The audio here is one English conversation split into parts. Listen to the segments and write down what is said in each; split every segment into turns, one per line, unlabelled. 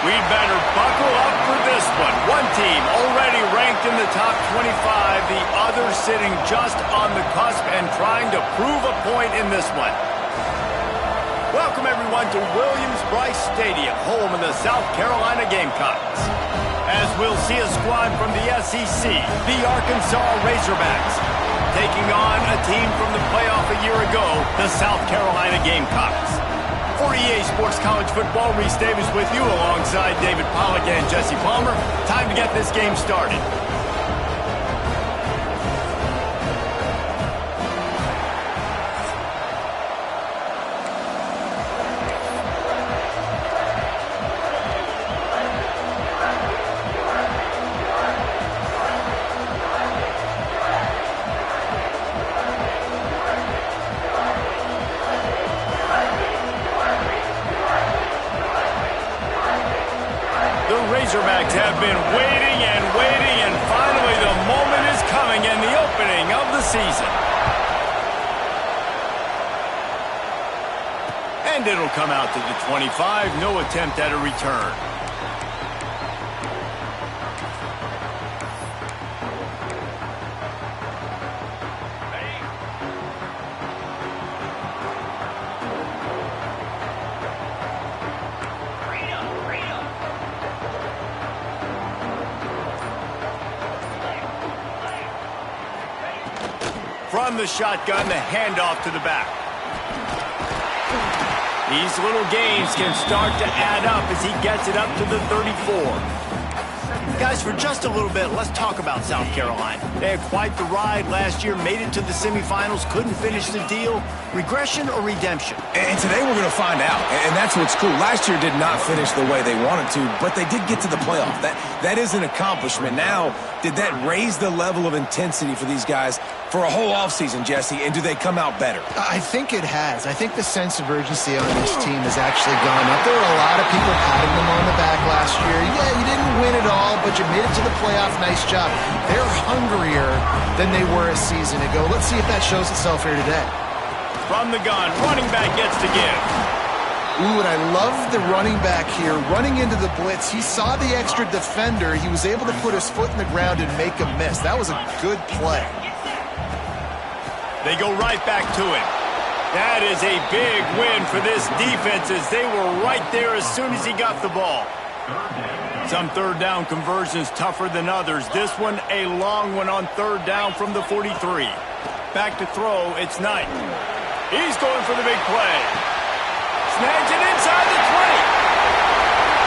We'd better buckle up for this one. One team already ranked in the top 25, the other sitting just on the cusp and trying to prove a point in this one. Welcome everyone to Williams-Brice Stadium, home of the South Carolina Gamecocks. As we'll see a squad from the SEC, the Arkansas Razorbacks, taking on a team from the playoff a year ago, the South Carolina Gamecocks. For EA Sports College Football, Reese Davis with you alongside David Pollack and Jesse Palmer. Time to get this game started. Razorbacks have been waiting and finally the moment is coming and the opening of the season. And it'll come out to the 25, no attempt at a return. From the shotgun, the handoff to the back. These little gains can start to add up as he gets it up to the 34. Guys, for just a little bit, let's talk about South Carolina. They had quite the ride last year, made it to the semifinals, couldn't finish the deal. Regression or redemption?
And today we're going to find out, and that's what's cool. Last year did not finish the way they wanted to, but they did get to the playoff. That is an accomplishment. Now, did that raise the level of intensity for these guys for a whole offseason, Jesse, and do they come out better?
I think it has. I think the sense of urgency on this team has actually gone up. There were a lot of people patting them on the back last year. Yeah, you didn't win it all, but you made it to the playoff. Nice job. They're hungrier than they were a season ago. Let's see if that shows itself here today.
From the gun, running back gets to give.
Ooh, and I love the running back here. Running into the blitz, he saw the extra defender. He was able to put his foot in the ground and make a miss. That was a good play.
They go right back to it. That is a big win for this defense as they were right there as soon as he got the ball. Some third down conversions tougher than others. This one a long one on third down from the 43. Back to throw, it's Knight. He's going for the big play. Snags it inside the 20.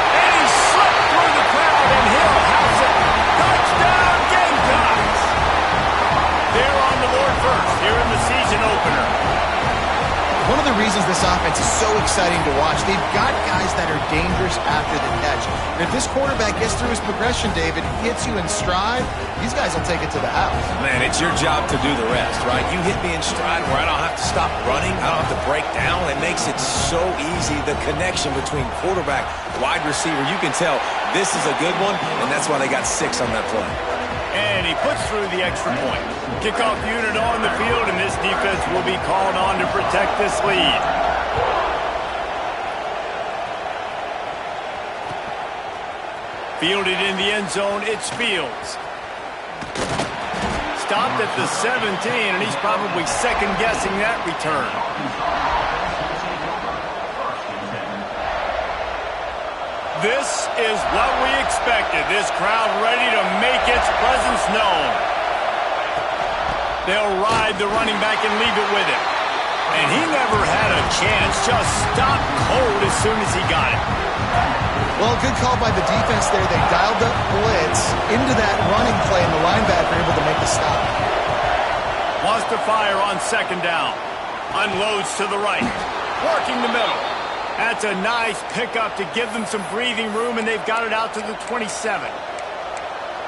And he slipped through the crowd and he'll house it. Touchdown Gamecocks. They're on the board first here in the season opener.
One of the reasons this offense is so exciting to watch, they've got guys that are dangerous after the catch. And if this quarterback gets through his progression, David, hits you in stride, these guys will take it to the house.
Man, it's your job to do the rest, right? You hit me in stride where I don't have to stop running. I don't have to break down. It makes it so easy, the connection between quarterback, wide receiver. You can tell this is a good one, and that's why they got 6 on that play.
And he puts through the extra point. Kickoff unit on the field, and this defense will be called on to protect this lead. Fielded in the end zone, it's Fields. Stopped at the 17, and he's probably second-guessing that return. This is what we expected. This crowd ready to make its presence known. They'll ride the running back and leave it with him. And he never had a chance. Just stopped cold as soon as he got it.
Well, good call by the defense there. They dialed up blitz into that running play, and the linebacker able to make the stop.
Wants to fire on second down. Unloads to the right. Working the middle. That's a nice pickup to give them some breathing room, and they've got it out to the 27.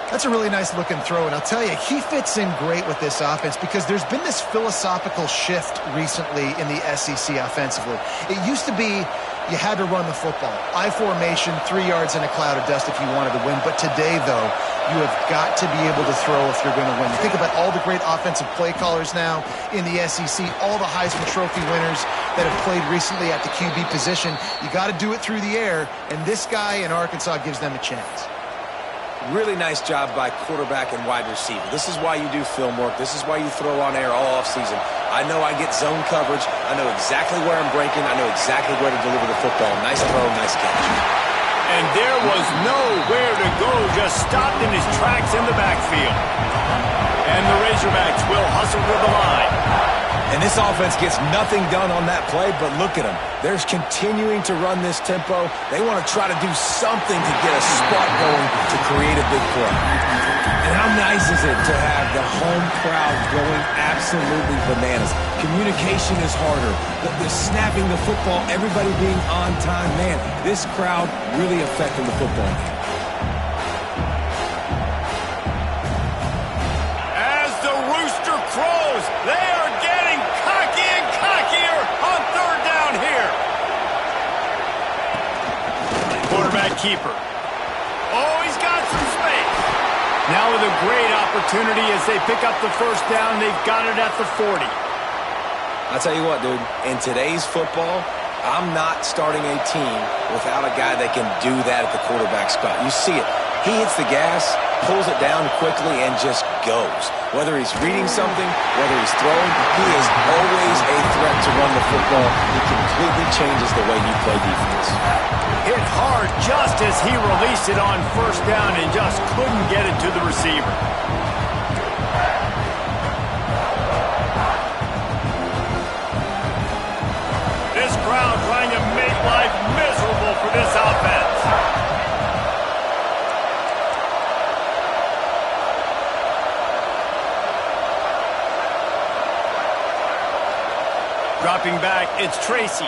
That's a really nice looking throw, and I'll tell you, he fits in great with this offense because there's been this philosophical shift recently in the SEC offensively. It used to be you had to run the football. I formation, 3 yards in a cloud of dust if you wanted to win. But today, though, you have got to be able to throw if you're going to win. You think about all the great offensive play callers now in the SEC, all the Heisman Trophy winners. that have played recently at the QB position. You got to do it through the air, and this guy in Arkansas gives them a chance.
Really nice job by quarterback and wide receiver. This is why you do film work. This is why you throw on air all offseason. I know I get zone coverage. I know exactly where I'm breaking. I know exactly where to deliver the football. Nice throw, nice catch.
And there was nowhere to go, just stopped in his tracks in the backfield. And the Razorbacks will hustle to the line.
And this offense gets nothing done on that play, but look at them. They're continuing to run this tempo. They want to try to do something to get a spark going to create a big play. And how nice is it to have the home crowd going absolutely bananas? Communication is harder. The snapping the football, everybody being on time. Man, this crowd really affecting the football game.
As the rooster crows, they are getting cocky and cockier on third down here. Quarterback keeper. Oh, he's got some space. Now with a great opportunity as they pick up the first down. They've got it at the 40.
I'll tell you what, dude. In today's football, I'm not starting a team without a guy that can do that at the quarterback spot. You see it. He hits the gas, pulls it down quickly, and just goes. Whether he's reading something, whether he's throwing, he is always a threat to run the football. He completely changes the way you play defense.
Hit hard just as he released it on first down and just couldn't get it to the receiver. This crowd trying to make life miserable for this offense. Dropping back, it's Tracy.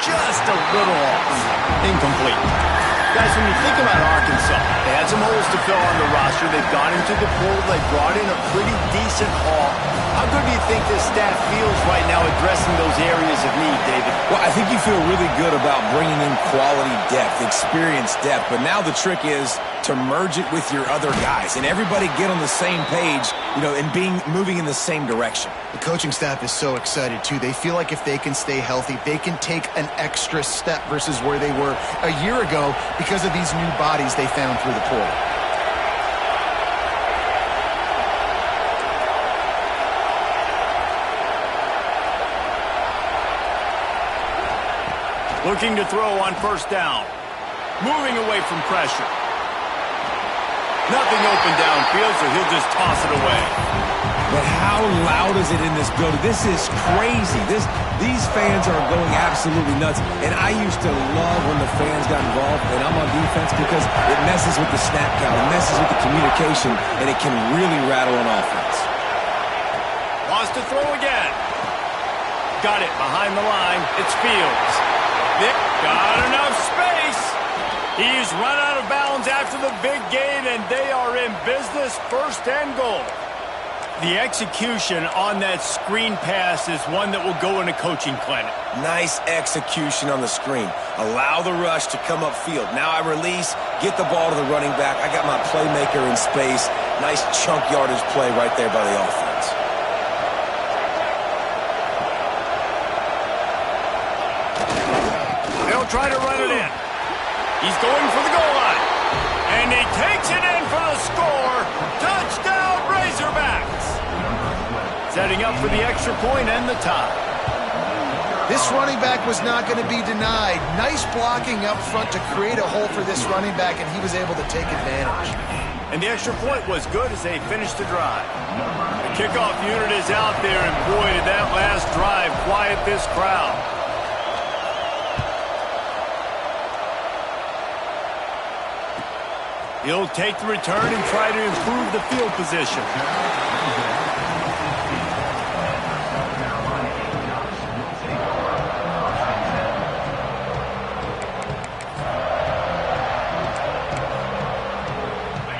Just a little off. Incomplete. Guys, when you think about Arkansas, they had some holes to fill on the roster. They've gone into the portal. They brought in a pretty decent haul. How good do you think this staff feels right now addressing those areas of need, David?
Well, I think you feel really good about bringing in quality depth, experience depth. But now the trick is to merge it with your other guys and everybody get on the same page, and moving in the same direction.
The coaching staff is so excited, too. They feel like if they can stay healthy, they can take an extra step versus where they were a year ago because of these new bodies they found through the portal.
Looking to throw on first down. Moving away from pressure. Nothing open downfield, so he'll just toss it away.
But how loud is it in this building? This is crazy. These fans are going absolutely nuts. And I used to love when the fans got involved, and I'm on defense because it messes with the snap count. It messes with the communication, and it can really rattle an offense.
Wants to throw again. Got it behind the line. It's Fields. Got enough space. He's run out of bounds after the big gain, and they are in business, first and goal. The execution on that screen pass is one that will go in a coaching clinic.
Nice execution on the screen. Allow the rush to come upfield. Now I release, get the ball to the running back. I got my playmaker in space. Nice chunk yardage play right there by the offense.
They'll try to run it in. He's going for the goal line. And he takes it in for the score. Touchdown, Razorbacks. Setting up for the extra point and the tie.
This running back was not going to be denied. Nice blocking up front to create a hole for this running back, and he was able to take advantage.
And the extra point was good as they finished the drive. The kickoff unit is out there, and boy, did that last drive quiet this crowd. He'll take the return and try to improve the field position.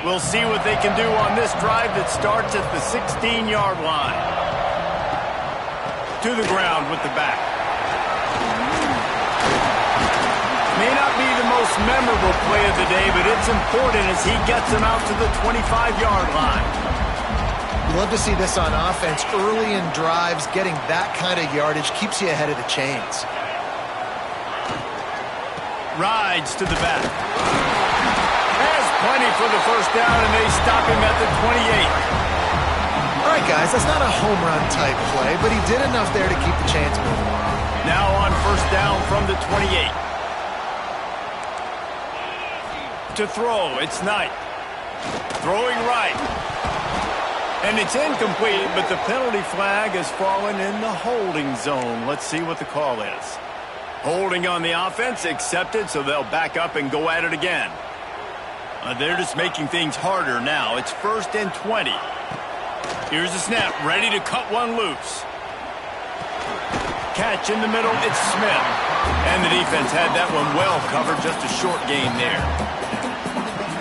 We'll see what they can do on this drive that starts at the 16-yard line. To the ground with the back. May not be the most memorable play of the day, but it's important as he gets them out to the 25-yard line.
You love to see this on offense. Early in drives, getting that kind of yardage keeps you ahead of the chains.
Rides to the back. Has plenty for the first down, and they stop him at the 28.
All right, guys, that's not a home run type play, but he did enough there to keep the chains moving.
Now on first down from the 28. To throw, it's Knight. Throwing right. And it's incomplete, but the penalty flag has fallen in the holding zone. Let's see what the call is. Holding on the offense, accepted, so they'll back up and go at it again. They're just making things harder now. It's 1st and 20. Here's the snap, ready to cut one loose. Catch in the middle, it's Smith. And the defense had that one well covered, just a short gain there.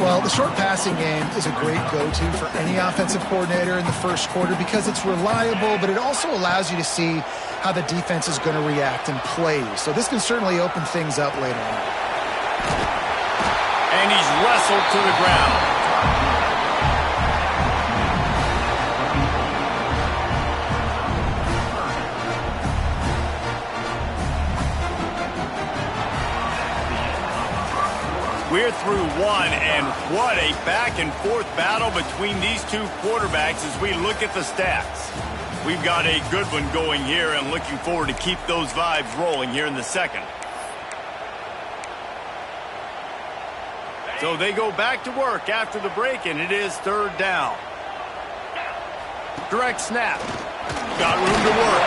Well, the short passing game is a great go-to for any offensive coordinator in the first quarter because it's reliable, but it also allows you to see how the defense is going to react and play. So this can certainly open things up later on.
And he's wrestled to the ground. We're through one, and what a back-and-forth battle between these two quarterbacks as we look at the stats. We've got a good one going here and looking forward to keep those vibes rolling here in the second. So they go back to work after the break, and it is 3rd down. Direct snap. Got room to work.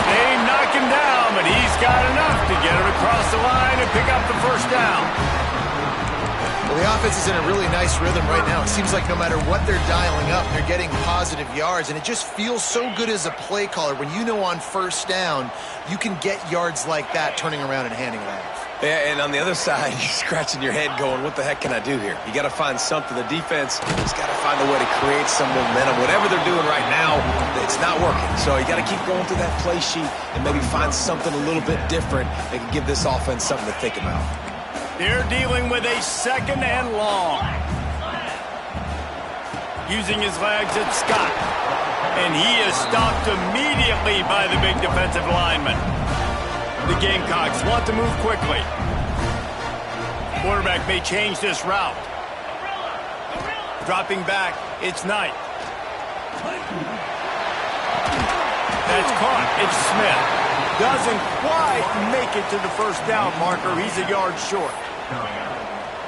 They knock him down, but he's got enough to get it across the line and pick up the first down.
Well, the offense is in a really nice rhythm right now. It seems like no matter what they're dialing up, they're getting positive yards, and it just feels so good as a play caller when you know on first down you can get yards like that turning around and handing it off.
Yeah, and on the other side, you're scratching your head going, what the heck can I do here? You got to find something. The defense has got to find a way to create some momentum. Whatever they're doing right now, it's not working. So you got to keep going through that play sheet and maybe find something a little bit different that can give this offense something to think about.
They're dealing with a 2nd and long. Using his legs, it's Scott. And he is stopped immediately by the big defensive lineman. The Gamecocks want to move quickly. Quarterback may change this route. Dropping back, it's Knight. That's caught. It's Smith. Doesn't quite make it to the first down marker. He's a yard short.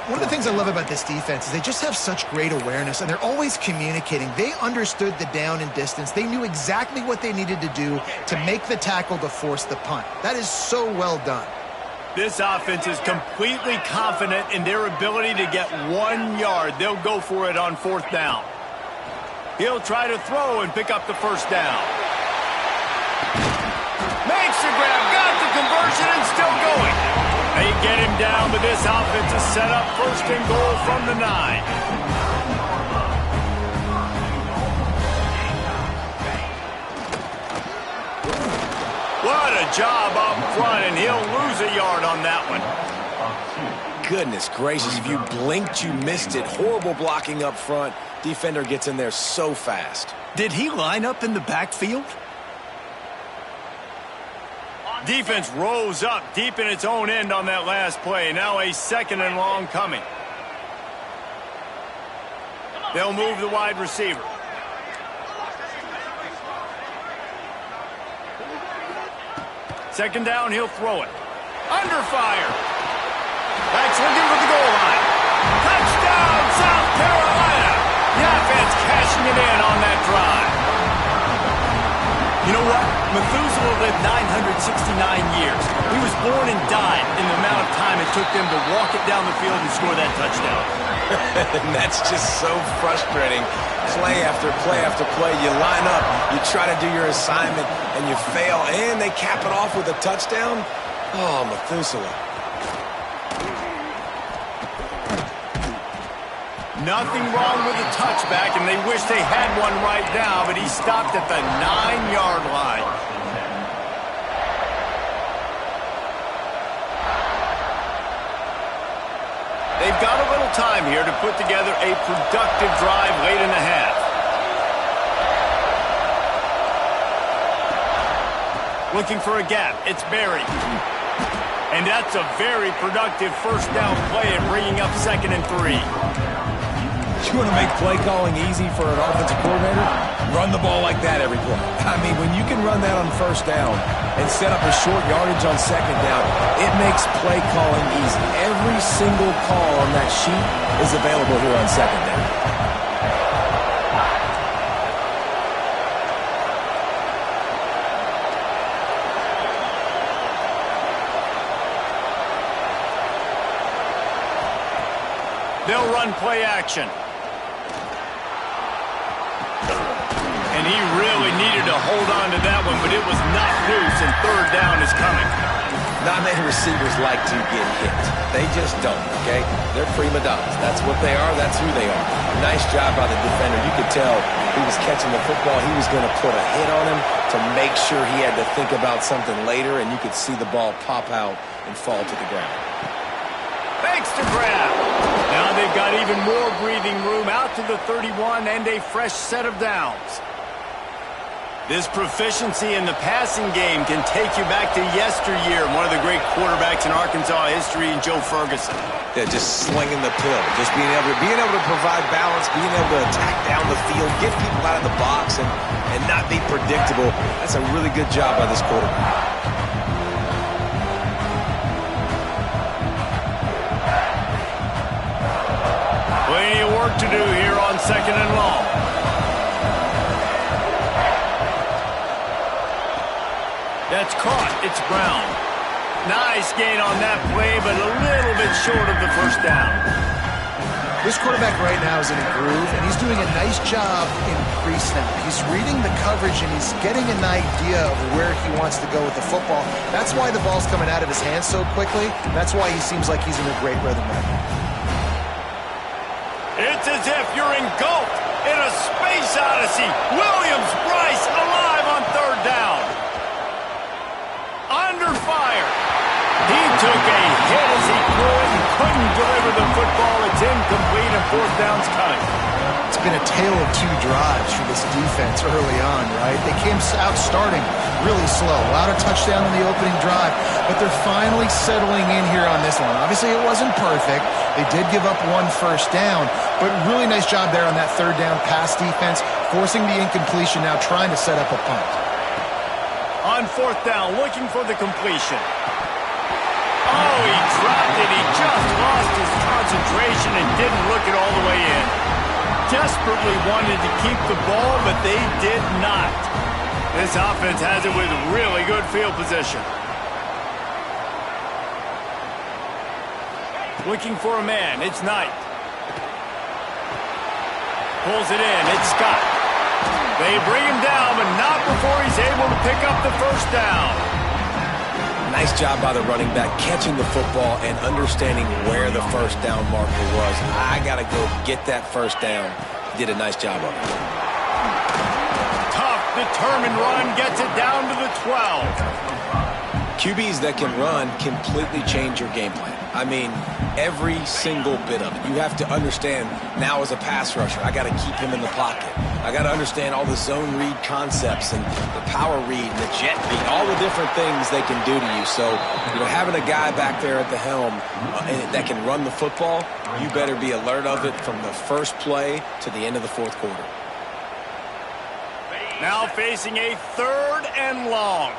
One of the things I love about this defense is they just have such great awareness, and they're always communicating. They understood the down and distance. They knew exactly what they needed to do to make the tackle to force the punt. That is so well done.
This offense is completely confident in their ability to get 1 yard. They'll go for it on 4th down. He'll try to throw and pick up the first down. Makes the grab, got the conversion, and still going. They get him down, but this offense is set up 1st and goal from the 9. What a job up front, and he'll lose a yard on that one.
Goodness gracious, if you blinked, you missed it. Horrible blocking up front. Defender gets in there so fast.
Did he line up in the backfield? Defense rose up deep in its own end on that last play. Now a 2nd and long coming. They'll move the wide receiver. Second down, he'll throw it. Under fire. That's looking for the goal line. Touchdown, South Carolina. The offense cashing it in on that drive. You know what? Methuselah lived 969 years. He was born and died in the amount of time it took them to walk it down the field and score that touchdown.
And that's just so frustrating. Play after play after play. You line up, you try to do your assignment, and you fail, and they cap it off with a touchdown? Oh, Methuselah.
Nothing wrong with the touchback, and they wish they had one right now, but he stopped at the 9-yard line. They've got a little time here to put together a productive drive late in the half. Looking for a gap. It's Barry. And that's a very productive first down play and bringing up 2nd and 3.
You want to make play calling easy for an offensive coordinator? Run the ball like that every play. I mean, when you can run that on first down and set up a short yardage on 2nd down, it makes play calling easy. Every single call on that sheet is available here on 2nd down.
They'll run play action. And he really needed to hold on to that one, but it was not loose, and 3rd down is coming.
Not many receivers like to get hit. They just don't, okay? They're prima donnas. That's what they are. That's who they are. Nice job by the defender. You could tell he was catching the football. He was going to put a hit on him to make sure he had to think about something later, and you could see the ball pop out and fall to the ground.
Thanks to grab. Now they've got even more breathing room out to the 31 and a fresh set of downs. This proficiency in the passing game can take you back to yesteryear. One of the great quarterbacks in Arkansas history, Joe Ferguson.
Yeah, just slinging the pill. Just being able to provide balance, being able to attack down the field, get people out of the box, and not be predictable. That's a really good job by this quarterback.
Plenty of work to do here on 2nd and long. That's caught. It's Brown. Nice gain on that play, but a little bit short of the first down.
This quarterback right now is in a groove, and he's doing a nice job in pre-snap. He's reading the coverage, and he's getting an idea of where he wants to go with the football. That's why the ball's coming out of his hands so quickly. That's why he seems like he's in a great rhythm right now.
It's as if you're engulfed in a space odyssey. Williams-Brice alive on 3rd down. Under fire. He took a hit as he could and couldn't deliver the football. It's incomplete and 4th down's coming.
It's been a tale of 2 drives for this defense early on, right? They came out starting really slow. Allowed a touchdown on the opening drive, but they're finally settling in here on this one. Obviously, it wasn't perfect. They did give up 1 first down, but really nice job there on that 3rd down pass defense, forcing the incompletion, now trying to set up a punt.
On 4th down, looking for the completion. Oh, he dropped it. He just lost his concentration and didn't look it all the way in. Desperately wanted to keep the ball, but they did not. This offense has it with really good field position. Looking for a man. It's Knight. Pulls it in. It's Scott. They bring him down, but not before he's able to pick up the first down.
Nice job by the running back, catching the football and understanding where the first down marker was. I got to go get that first down. He did a nice job of it.
Tough, determined run gets it down to the 12.
QBs that can run completely change your game plan. I mean, every single bit of it. You have to understand now as a pass rusher, I got to keep him in the pocket. I got to understand all the zone read concepts and the power read and the jet beat, all the different things they can do to you. So, having a guy back there at the helm that can run the football, you better be alert of it from the first play to the end of the 4th quarter.
Now facing a 3rd and long.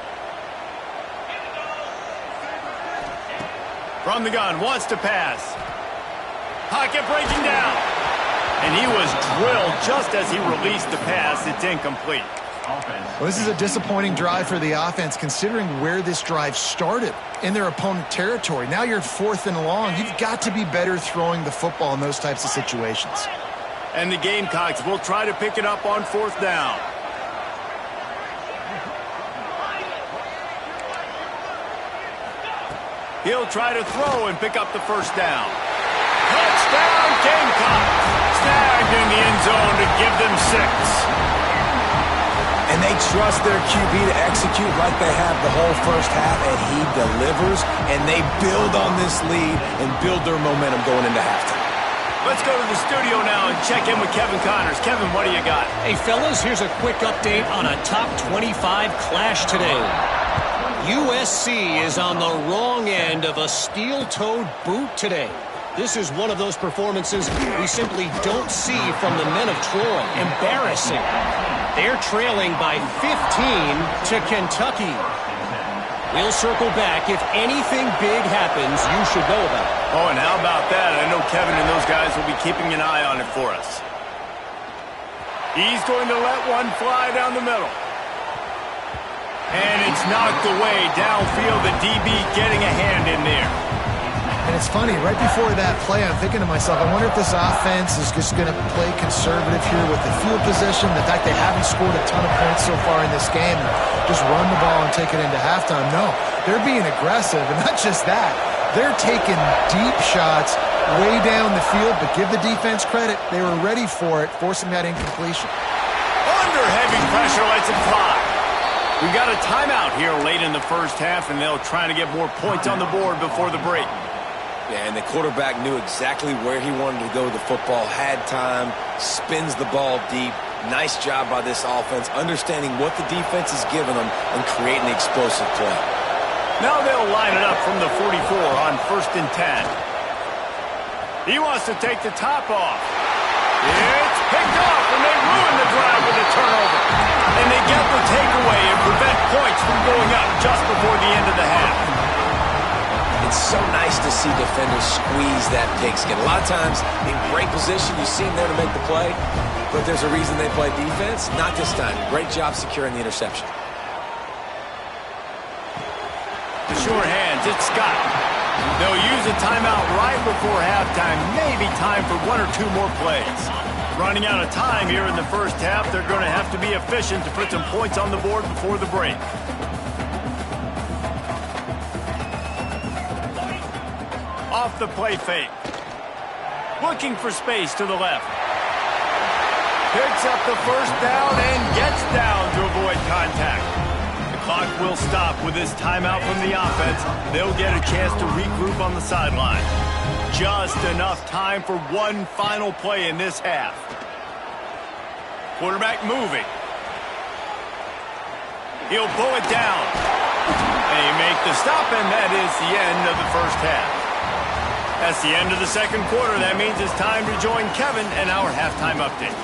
From the gun, wants to pass. Pocket breaking down. And he was drilled just as he released the pass. It's incomplete.
Well, this is a disappointing drive for the offense, considering where this drive started in their opponent territory. Now you're 4th and long. You've got to be better throwing the football in those types of situations.
And the Gamecocks will try to pick it up on 4th down. He'll try to throw and pick up the first down. Touchdown, Gamecock. Snagged in the end zone to give them 6.
And they trust their QB to execute like they have the whole first half, and he delivers, and they build on this lead and build their momentum going into halftime.
Let's go to the studio now and check in with Kevin Connors. Kevin, what do you got?
Hey, fellas, here's a quick update on a top 25 clash today. USC is on the wrong end of a steel-toed boot today. This is one of those performances we simply don't see from the men of Troy. Embarrassing. They're trailing by 15 to Kentucky. We'll circle back. If anything big happens, you should know about it.
Oh, and how about that? I know Kevin and those guys will be keeping an eye on it for us. He's going to let one fly down the middle. And it's knocked away downfield. The DB getting a hand in there.
And it's funny, right before that play, I'm thinking to myself, I wonder if this offense is just going to play conservative here with the field position, the fact they haven't scored a ton of points so far in this game, and just run the ball and take it into halftime. No, they're being aggressive, and not just that. They're taking deep shots way down the field, but give the defense credit. They were ready for it, forcing that incompletion.
Under heavy pressure, lets it fly. We've got a timeout here late in the first half, and they'll try to get more points on the board before the break.
Yeah, and the quarterback knew exactly where he wanted to go with the football, had time, spins the ball deep. Nice job by this offense, understanding what the defense is giving them and creating the explosive play.
Now they'll line it up from the 44 on 1st and 10. He wants to take the top off. It's picked off, and they ruin the drive with a turnover. And they get the takeaway and prevent points from going up just before the end of the half.
It's so nice to see defenders squeeze that pigskin. A lot of times, in great position, you see them there to make the play, but there's a reason they play defense. Not this time. Great job securing the interception.
The sure hands, it's Scott. They'll use a timeout right before halftime. Maybe time for one or two more plays. Running out of time here in the first half. They're going to have to be efficient to put some points on the board before the break. Off the play fake. Looking for space to the left. Picks up the first down and gets down to avoid contact. The clock will stop with this timeout from the offense. They'll get a chance to regroup on the sideline. Just enough time for one final play in this half. Quarterback moving. He'll pull it down. They make the stop, and that is the end of the first half. That's the end of the second quarter. That means it's time to join Kevin and our halftime update.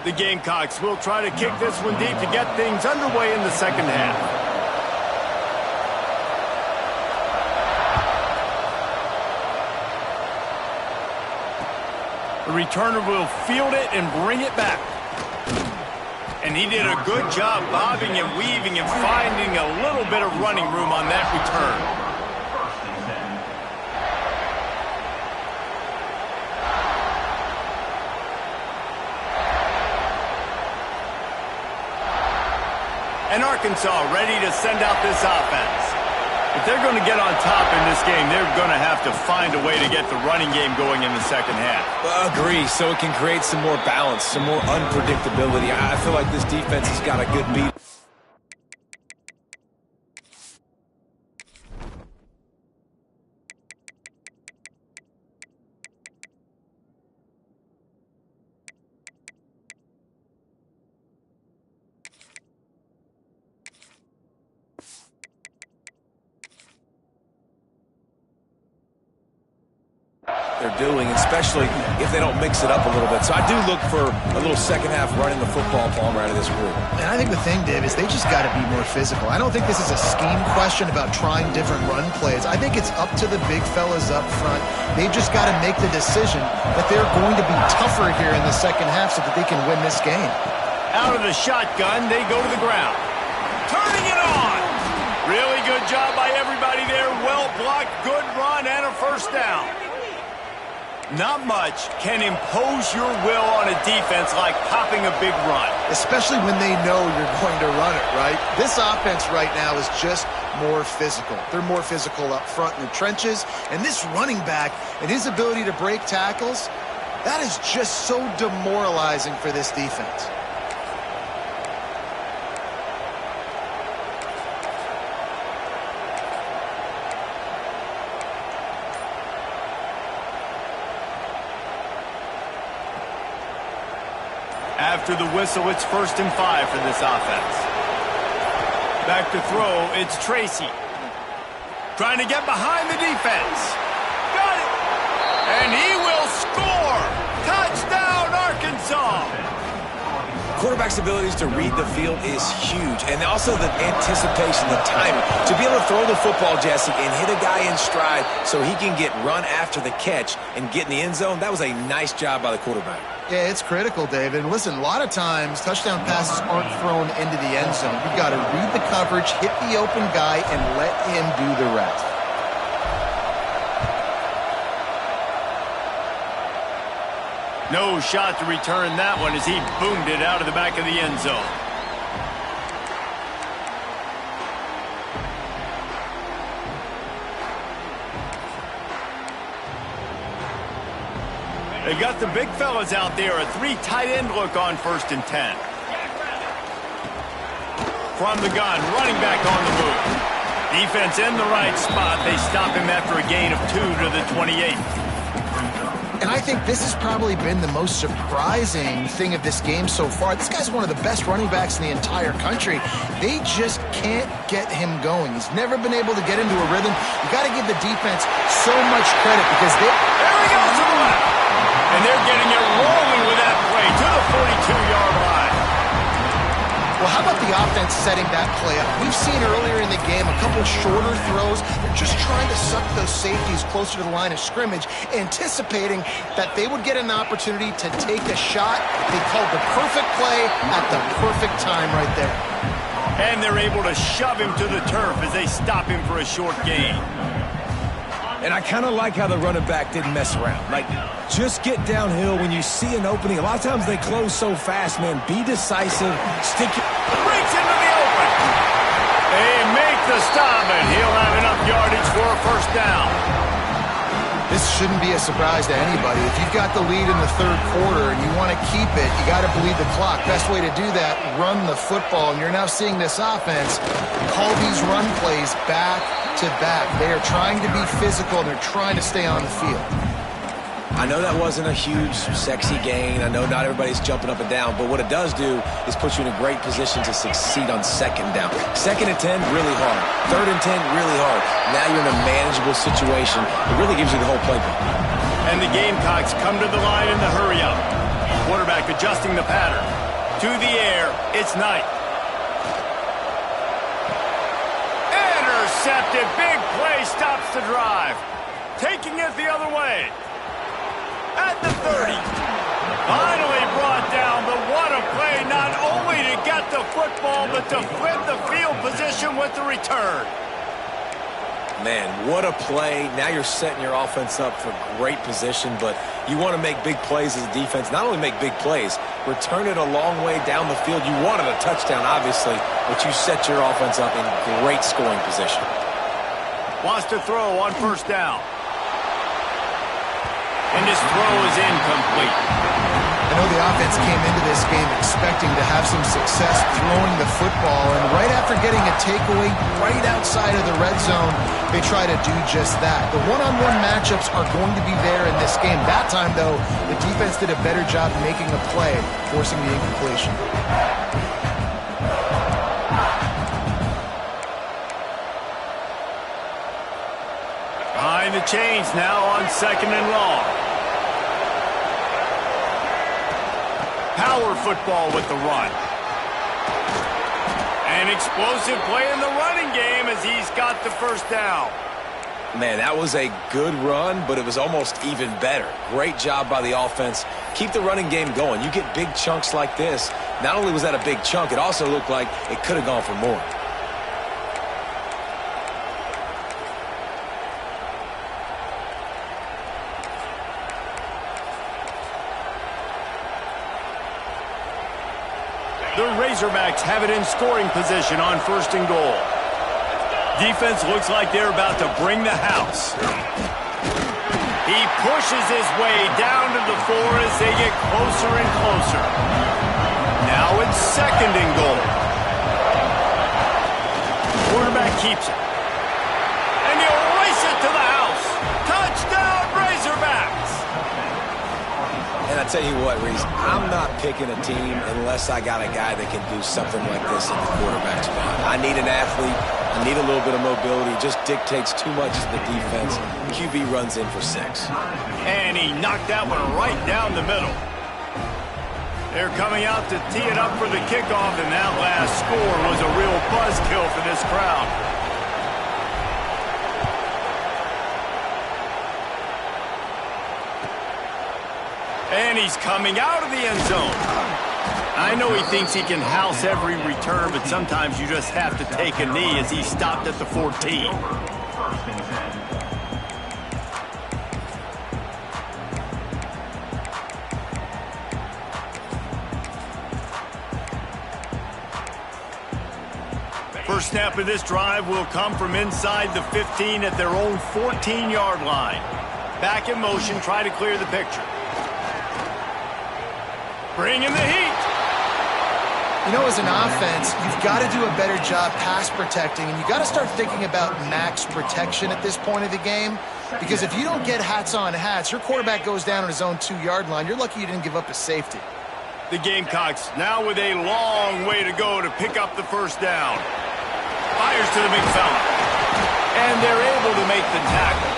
The Gamecocks will try to kick this one deep to get things underway in the second half. The returner will field it and bring it back. And he did a good job bobbing and weaving and finding a little bit of running room on that return. And Arkansas ready to send out this offense. If they're going to get on top in this game, they're going to have to find a way to get the running game going in the second half.
Agree, so it can create some more balance, some more unpredictability. I feel like this defense has got a good beat. They're doing, especially if they don't mix it up a little bit. So I do look for a little second half running the football Palmer out of this group.
And I think the thing, Dave, is they just got to be more physical. I don't think this is a scheme question about trying different run plays. I think it's up to the big fellas up front. They've just got to make the decision that they're going to be tougher here in the second half so that they can win this game.
Out of the shotgun, they go to the ground. Turning it on. Really good job by everybody there. Well blocked, good run, and a first down. Not much can impose your will on a defense like popping a big run.
Especially when they know you're going to run it, right? This offense right now is just more physical. They're more physical up front in the trenches. And this running back and his ability to break tackles, that is just so demoralizing for this defense.
After the whistle, it's 1st and 5 for this offense. Back to throw, it's Tracy. Trying to get behind the defense. Got it! And he will score! Touchdown, Arkansas!
Quarterback's abilities to read the field is huge, and also the anticipation, the timing. To be able to throw the football, Jesse, and hit a guy in stride so he can get run after the catch and get in the end zone, that was a nice job by the quarterback.
Yeah, it's critical, David. And listen, a lot of times touchdown passes aren't thrown into the end zone. You've got to read the coverage, hit the open guy, and let him do the rest.
No shot to return that one as he boomed it out of the back of the end zone. They got the big fellas out there. A 3 tight end look on 1st and 10. From the gun, running back on the move. Defense in the right spot. They stop him after a gain of 2 to the 28.
And I think this has probably been the most surprising thing of this game so far. This guy's one of the best running backs in the entire country. They just can't get him going. He's never been able to get into a rhythm. You got to give the defense so much credit because they...
There he goes to the left. And they're getting it rolling with that play to the 42-yard line.
Well, how about the offense setting that play up? We've seen earlier in the game a couple shorter throws. They're just trying to suck those safeties closer to the line of scrimmage, anticipating that they would get an opportunity to take a shot. They called the perfect play at the perfect time right there.
And they're able to shove him to the turf as they stop him for a short gain.
And I kind of like how the running back didn't mess around. Like, just get downhill when you see an opening. A lot of times they close so fast, man. Be decisive. Stick your...
Breaks into the open. They make the stop, and he'll have enough yardage for a 1st down.
This shouldn't be a surprise to anybody. If you've got the lead in the 3rd quarter and you want to keep it, you got to bleed the clock. Best way to do that, run the football. And you're now seeing this offense call these run plays back to back. They are trying to be physical, and they're trying to stay on the field.
I know that wasn't a huge, sexy gain. I know not everybody's jumping up and down, but what it does do is put you in a great position to succeed on 2nd down. 2nd and 10, really hard. 3rd and 10, really hard. Now you're in a manageable situation. It really gives you the whole playbook.
And the Gamecocks come to the line in the hurry-up. Quarterback adjusting the pattern. To the air, it's Knight. Intercepted. Big play stops the drive. Taking it the other way. At the 30. Finally brought down, but what a play, not only to get the football, but to flip the field position with the return.
Man, what a play. Now you're setting your offense up for great position, but you want to make big plays as a defense. Not only make big plays, return it a long way down the field. You wanted a touchdown, obviously, but you set your offense up in great scoring position.
Wants to throw on 1st down. And his throw is incomplete.
I know the offense came into this game expecting to have some success throwing the football, and right after getting a takeaway right outside of the red zone, they try to do just that. The one-on-one matchups are going to be there in this game. That time, though, the defense did a better job making a play, forcing the incompletion.
Behind the chains now on 2nd and long. Power football with the run. An explosive play in the running game as he's got the 1st down.
Man, that was a good run, but it was almost even better. Great job by the offense. Keep the running game going. You get big chunks like this. Not only was that a big chunk, it also looked like it could have gone for more.
The Razorbacks have it in scoring position on 1st and goal. Defense looks like they're about to bring the house. He pushes his way down to the 4 as they get closer and closer. Now it's 2nd and goal. Quarterback keeps it. And he'll race it to the house. Touchdown, Razorbacks!
And I tell you what, Reese, I'm not picking a team unless I got a guy that can do something like this in the quarterback spot. I need an athlete. I need a little bit of mobility. It just dictates too much of the defense. QB runs in for 6.
And he knocked that one right down the middle. They're coming out to tee it up for the kickoff, and that last score was a real buzzkill for this crowd. And he's coming out of the end zone. I know he thinks he can house every return, but sometimes you just have to take a knee as he stopped at the 14. First snap of this drive will come from inside the 15 at their own 14-yard line. Back in motion, try to clear the picture. Bring in the heat.
You know, as an offense, you've got to do a better job pass protecting, and you got to start thinking about max protection at this point of the game, because if you don't get hats on hats, your quarterback goes down on his own 2-yard line. You're lucky you didn't give up a safety.
The Gamecocks now with a long way to go to pick up the first down. Fires to the big fella. And they're able to make the tackle.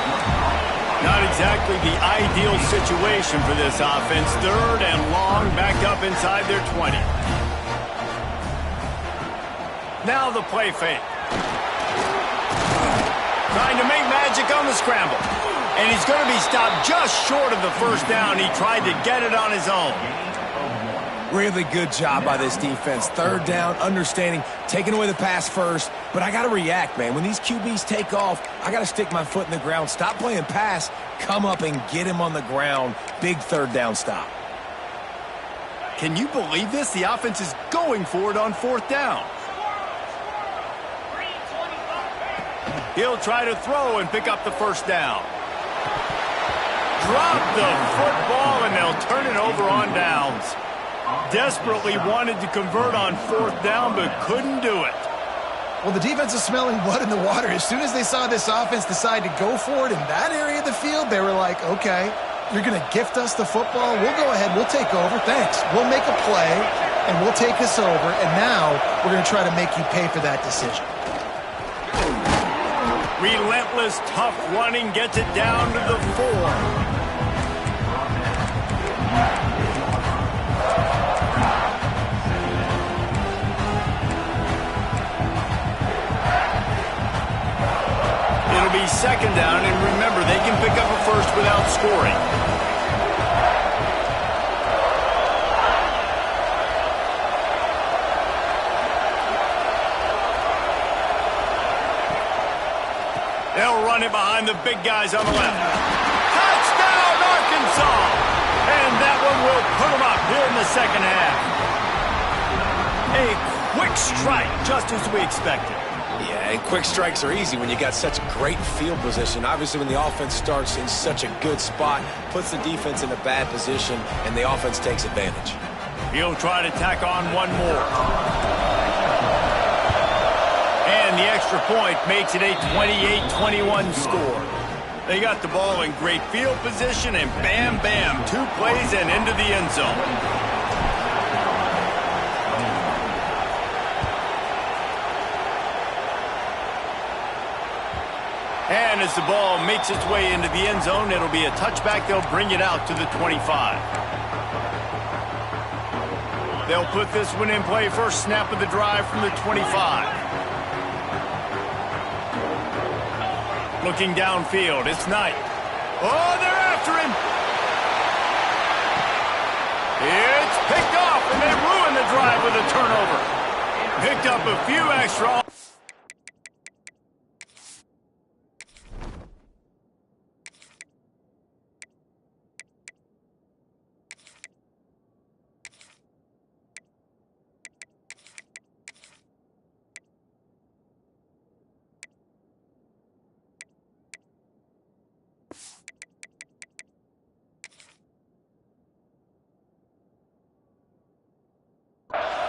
Not exactly the ideal situation for this offense. 3rd and long, backed up inside their 20. Now the play fake. Trying to make magic on the scramble. And he's going to be stopped just short of the first down. He tried to get it on his own.
Really good job by this defense. 3rd down, understanding, taking away the pass first. But I got to react, man. When these QBs take off, I got to stick my foot in the ground. Stop playing pass. Come up and get him on the ground. Big 3rd down stop.
Can you believe this? The offense is going for it on 4th down. He'll try to throw and pick up the first down. Drop the football, and they'll turn it over on downs. Desperately wanted to convert on 4th down, but couldn't do it.
Well, the defense is smelling blood in the water. As soon as they saw this offense decide to go for it in that area of the field, they were like, okay, you're going to gift us the football. We'll go ahead. We'll take over. Thanks. We'll make a play, and we'll take this over. And now we're going to try to make you pay for that decision.
Relentless, tough running gets it down to the 4. It'll be 2nd down, and remember, they can pick up a first without scoring. They'll run it behind the big guys on the left. Touchdown, Arkansas! And that one will put them up here in the 2nd half. A quick strike, just as we expected.
Yeah, and quick strikes are easy when you got such great field position. Obviously, when the offense starts in such a good spot, puts the defense in a bad position, and the offense takes advantage.
He'll try to tack on one more. And the extra point makes it a 28-21 score. They got the ball in great field position, and bam, bam, 2 plays and into the end zone. And as the ball makes its way into the end zone, it'll be a touchback. They'll bring it out to the 25. They'll put this one in play. First snap of the drive from the 25. Looking downfield, it's Knight. Oh, they're after him. It's picked off, and they ruin the drive with a turnover. Picked up a few extra.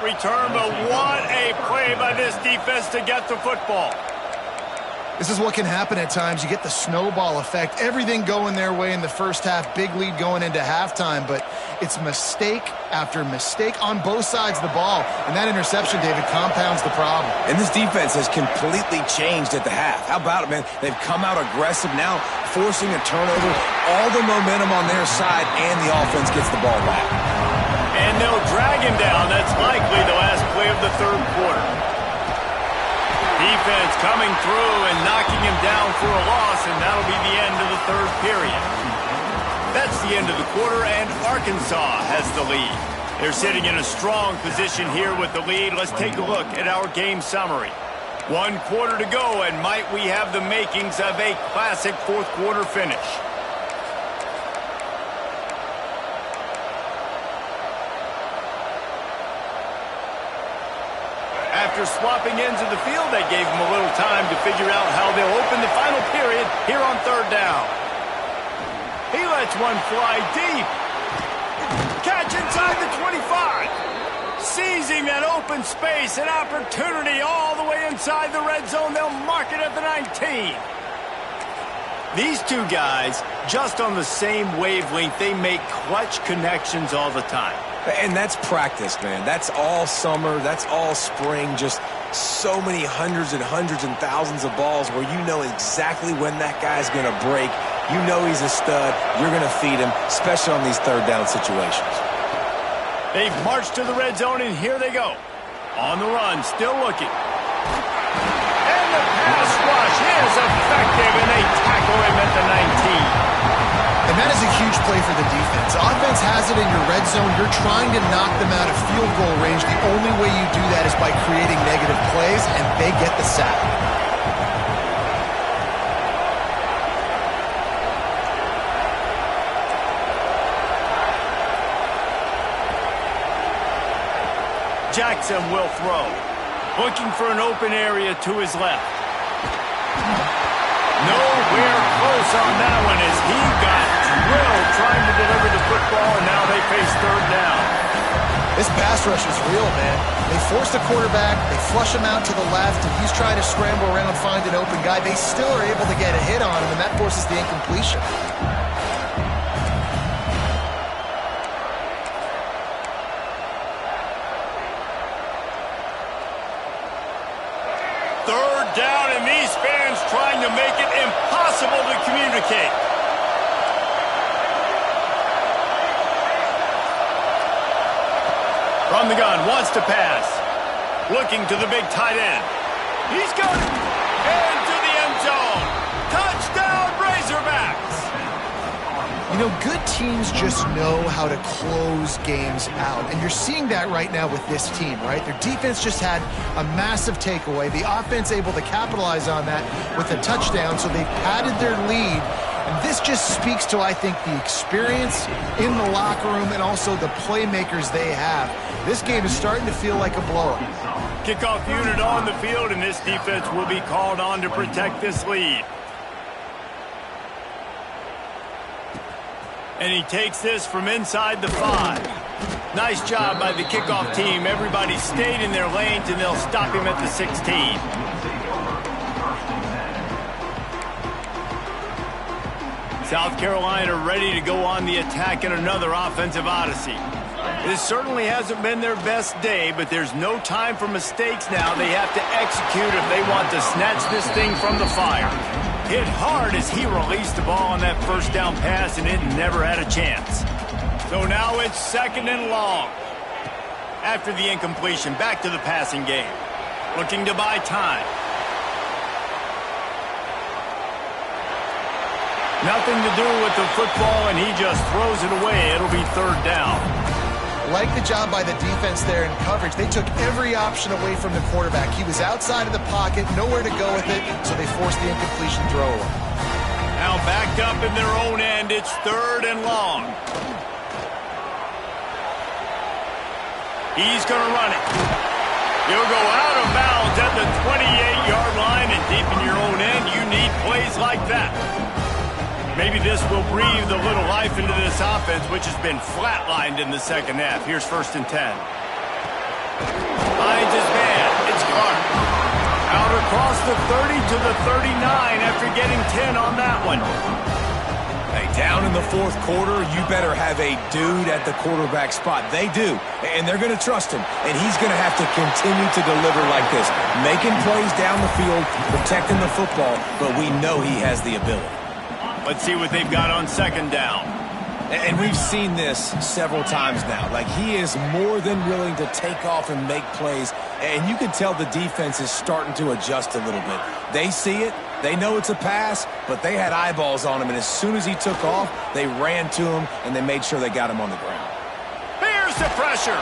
Return, but what a play by this defense to get the football.
This is what can happen at times. You get the snowball effect, everything going their way in the first half, big lead going into halftime, but it's mistake after mistake on both sides of the ball, and that interception, David, compounds the problem.
And this defense has completely changed at the half. How about it, man? They've come out aggressive now, forcing a turnover, all the momentum on their side, and the offense gets the ball back.
And they'll drag him down. That's likely the last play of the third quarter. Defense coming through and knocking him down for a loss, and that'll be the end of the third period. That's the end of the quarter, and Arkansas has the lead. They're sitting in a strong position here with the lead. Let's take a look at our game summary. 1 quarter to go, and might we have the makings of a classic fourth quarter finish. After swapping ends of the field, they gave them a little time to figure out how they'll open the final period here on third down. He lets one fly deep. Catch inside the 25. Seizing that open space, an opportunity all the way inside the red zone. They'll mark it at the 19. These two guys, just on the same wavelength, they make clutch connections all the time.
And that's practice, man. That's all summer. That's all spring. Just so many hundreds and thousands of balls where you know exactly when that guy's going to break. You know he's a stud. You're going to feed him, especially on these third down situations.
They've marched to the red zone, and here they go. On the run, still looking. And the pass rush is effective, and they tackle him at the 19.
And that is a huge play for the defense. Offense has it in your red zone. You're trying to knock them out of field goal range. The only way you do that is by creating negative plays, and they get the sack.
Jackson will throw. Looking for an open area to his left. Nowhere close on that one as he got drilled trying to deliver the football, and now they face third down.
This pass rush is real, man. They force the quarterback, they flush him out to the left, and he's trying to scramble around, find an open guy. They still are able to get a hit on him, and that forces the incompletion.
Third down, and these fans trying to make it impossible to communicate. From the gun, wants to pass. Looking to the big tight end. He's got it. Into the end zone. Touchdown, Razorbacks.
You know, good teams just know how to close games out. And you're seeing that right now with this team, right? Their defense just had a massive takeaway. The offense able to capitalize on that with a touchdown, so they padded their lead. And this just speaks to, I think, the experience in the locker room and also the playmakers they have. This game is starting to feel like a blowout.
Kickoff unit on the field, and this defense will be called on to protect this lead. And he takes this from inside the 5. Nice job by the kickoff team. Everybody stayed in their lanes, and they'll stop him at the 16. South Carolina ready to go on the attack in another offensive odyssey. This certainly hasn't been their best day, but there's no time for mistakes now. They have to execute if they want to snatch this thing from the fire. Hit hard as he released the ball on that first down pass, and it never had a chance. So now it's second and long. After the incompletion, back to the passing game. Looking to buy time. Nothing to do with the football, and he just throws it away. It'll be third down.
Like the job by the defense there in coverage. They took every option away from the quarterback. He was outside of the pocket, nowhere to go with it, so they forced the incompletion throw.
Now backed up in their own end, it's third and long. He's going to run it. He'll go out of bounds at the 28-yard line, and deep in your own end, you need plays like that. Maybe this will breathe a little life into this offense, which has been flatlined in the second half. Here's 1st and 10. Finds his man. It's Clark. Out across the 30 to the 39 after getting 10 on that one.
Hey, down in the fourth quarter, you better have a dude at the quarterback spot. They do, and they're going to trust him. And he's going to have to continue to deliver like this, making plays down the field, protecting the football, but we know he has the ability.
Let's see what they've got on second down.
And we've seen this several times now. Like, he is more than willing to take off and make plays, and you can tell the defense is starting to adjust a little bit. They see it. They know it's a pass, but they had eyeballs on him, and as soon as he took off, they ran to him, and they made sure they got him on the ground.
Here's the pressure.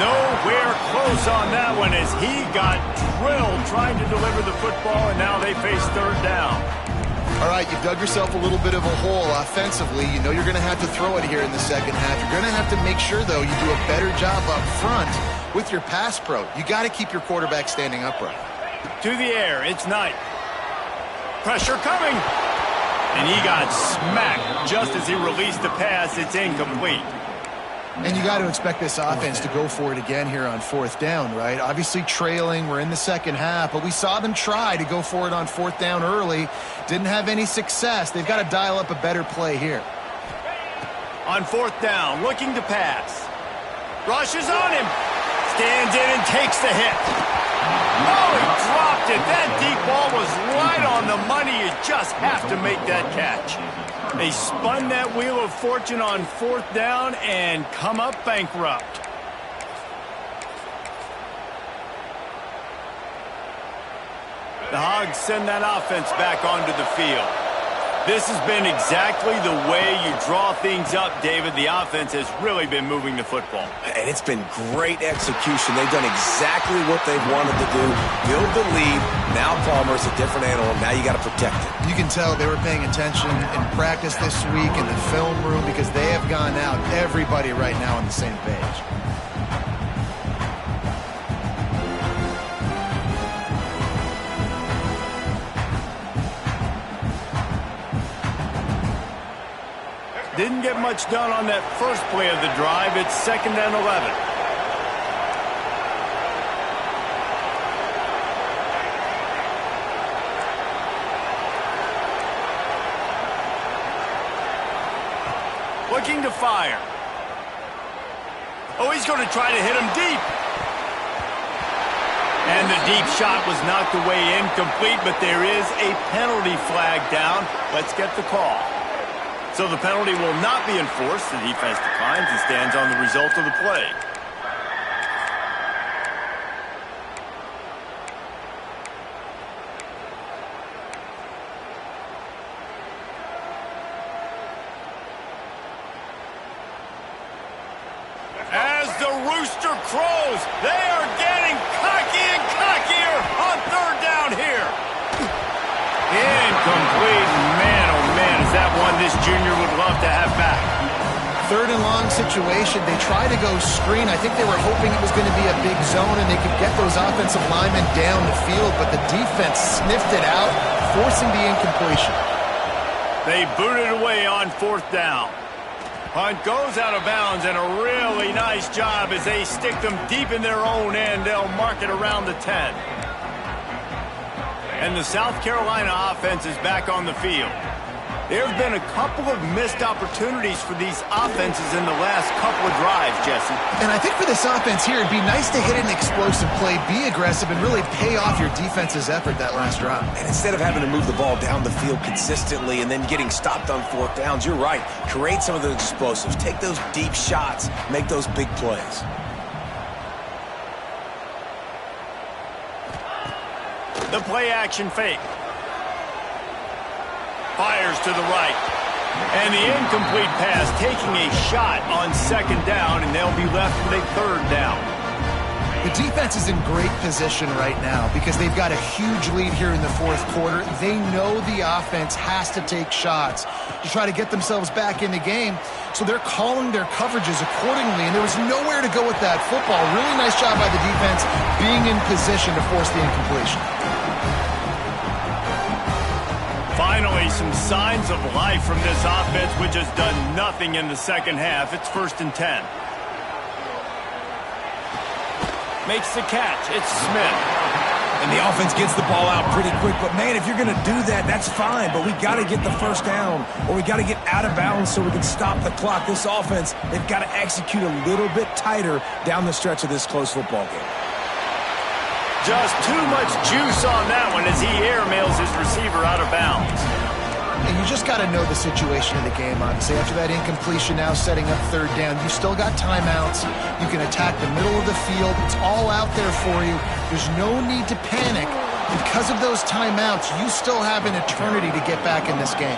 Nowhere close on that one as he got drilled trying to deliver the football, and now they face third down.
All right, you've dug yourself a little bit of a hole offensively. You know you're going to have to throw it here in the second half. You're going to have to make sure, though, you do a better job up front with your pass pro. You got to keep your quarterback standing upright.
To the air, it's Knight. Pressure coming. And he got smacked just as he released the pass. It's incomplete.
And you got to expect this offense to go for it again here on fourth down, right? Obviously trailing, we're in the second half, but we saw them try to go for it on fourth down early. Didn't have any success. They've got to dial up a better play here.
On fourth down, looking to pass. Rushes on him. Stands in and takes the hit. Oh, he dropped it. That deep ball was right on the money. You just have to make that catch. They spun that wheel of fortune on fourth down and come up bankrupt. The Hogs send that offense back onto the field. This has been exactly the way you draw things up, David. The offense has really been moving the football.
And it's been great execution. They've done exactly what they've wanted to do. Build the lead. Now Palmer's a different animal. Now you got to protect it.
You can tell they were paying attention in practice this week in the film room because they have gone out, everybody right now on the same page.
Didn't get much done on that first play of the drive. It's 2nd and 11. Looking to fire. Oh, he's going to try to hit him deep. And the deep shot was knocked away incomplete, but there is a penalty flag down. Let's get the call. So the penalty will not be enforced. The defense declines and stands on the result of the play. As the rooster crows, they are getting cocky and cockier on third down here. Incomplete. Man, oh man, is that one this junior would love to have back.
Third and long situation. They try to go screen. I think they were hoping it was going to be a big zone and they could get those offensive linemen down the field, but the defense sniffed it out, forcing the incompletion.
They booted away on fourth down. Punt goes out of bounds, and a really nice job as they stick them deep in their own end. They'll mark it around the 10. And the South Carolina offense is back on the field. There have been a couple of missed opportunities for these offenses in the last couple of drives, Jesse.
And I think for this offense here, it'd be nice to hit an explosive play, be aggressive, and really pay off your defense's effort that last drive.
And instead of having to move the ball down the field consistently and then getting stopped on fourth downs, you're right. Create some of those explosives. Take those deep shots. Make those big plays.
The play action fake. Fires to the right. And the incomplete pass taking a shot on second down, and they'll be left with a third down.
The defense is in great position right now because they've got a huge lead here in the fourth quarter. They know the offense has to take shots to try to get themselves back in the game, so they're calling their coverages accordingly, and there was nowhere to go with that football. Really nice job by the defense being in position to force the incompletion.
Finally, some signs of life from this offense, which has done nothing in the second half. It's 1st and 10. Makes the catch. It's Smith.
And the offense gets the ball out pretty quick. But, man, if you're going to do that, that's fine. But we got to get the first down, or we got to get out of bounds so we can stop the clock. This offense, they've got to execute a little bit tighter down the stretch of this close football game.
Just too much juice on that one as he airmails his receiver out of bounds.
And you just got to know the situation of the game, honestly. After that incompletion, now setting up third down, you still got timeouts. You can attack the middle of the field. It's all out there for you. There's no need to panic. Because of those timeouts, you still have an eternity to get back in this game.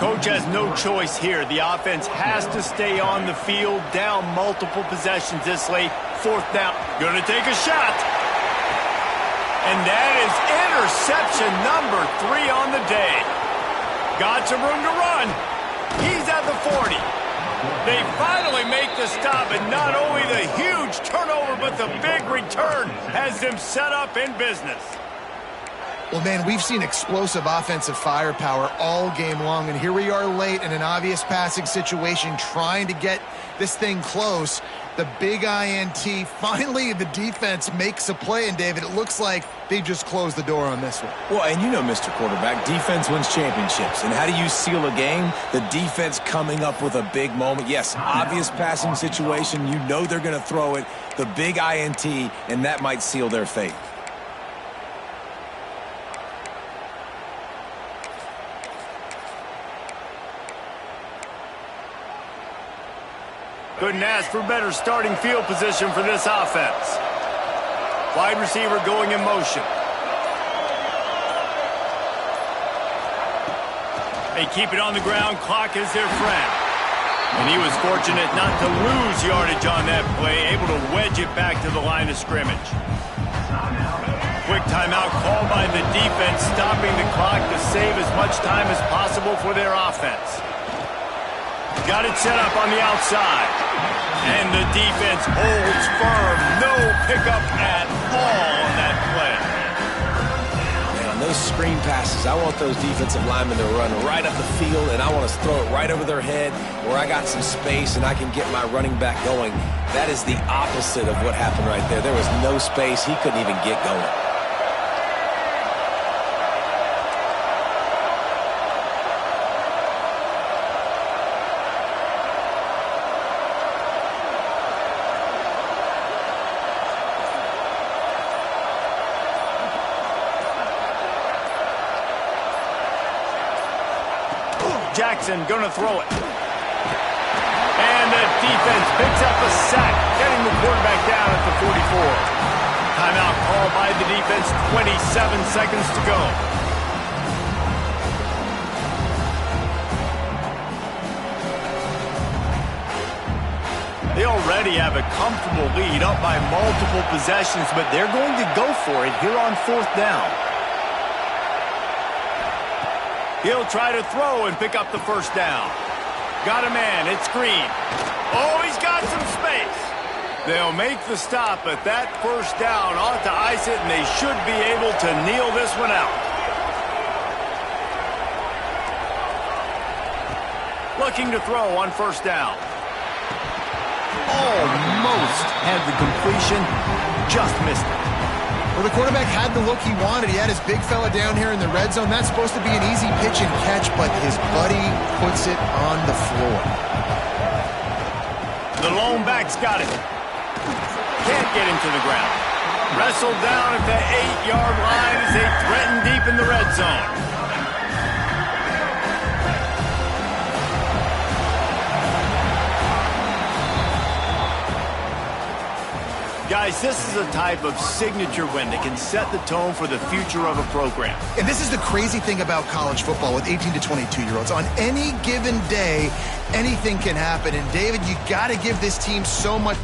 Coach has no choice here. The offense has to stay on the field, down multiple possessions this late. Fourth down. Gonna take a shot. And that is interception number 3 on the day. Got some room to run. He's at the 40. They finally make the stop, and not only the huge turnover, but the big return has them set up in business.
Well, man, we've seen explosive offensive firepower all game long, and here we are late in an obvious passing situation trying to get this thing close. The big INT, finally the defense makes a play, and David, it looks like they've just closed the door on this one.
Well, and you know, Mr. Quarterback, defense wins championships. And how do you seal a game? The defense coming up with a big moment. Yes, obvious passing situation. You know they're going to throw it. The big INT, and that might seal their fate.
Couldn't ask for better starting field position for this offense. Wide receiver going in motion. They keep it on the ground. Clock is their friend. And he was fortunate not to lose yardage on that play, able to wedge it back to the line of scrimmage. Quick timeout called by the defense, stopping the clock to save as much time as possible for their offense. Got it set up on the outside. And the defense holds firm. No pickup at all on that play.
And on those screen passes, I want those defensive linemen to run right up the field, and I want to throw it right over their head where I got some space and I can get my running back going. That is the opposite of what happened right there. There was no space. He couldn't even get going.
Jackson gonna throw it. And the defense picks up a sack, getting the quarterback down at the 44. Timeout called by the defense, 27 seconds to go. They already have a comfortable lead, up by multiple possessions, but they're going to go for it here on fourth down. He'll try to throw and pick up the first down. Got a man. It's Green. Oh, he's got some space. They'll make the stop, but that first down ought to ice it, and they should be able to kneel this one out. Looking to throw on first down. Almost had the completion. Just missed it.
Well, the quarterback had the look he wanted. He had his big fella down here in the red zone. That's supposed to be an easy pitch and catch, but his buddy puts it on the floor.
The lone back's got it. Can't get him to the ground. Wrestled down at the 8-yard line as they threaten deep in the red zone. Guys, this is a type of signature win that can set the tone for the future of a program.
And this is the crazy thing about college football with 18 to 22-year-olds. On any given day, anything can happen. And, David, you got to give this team so much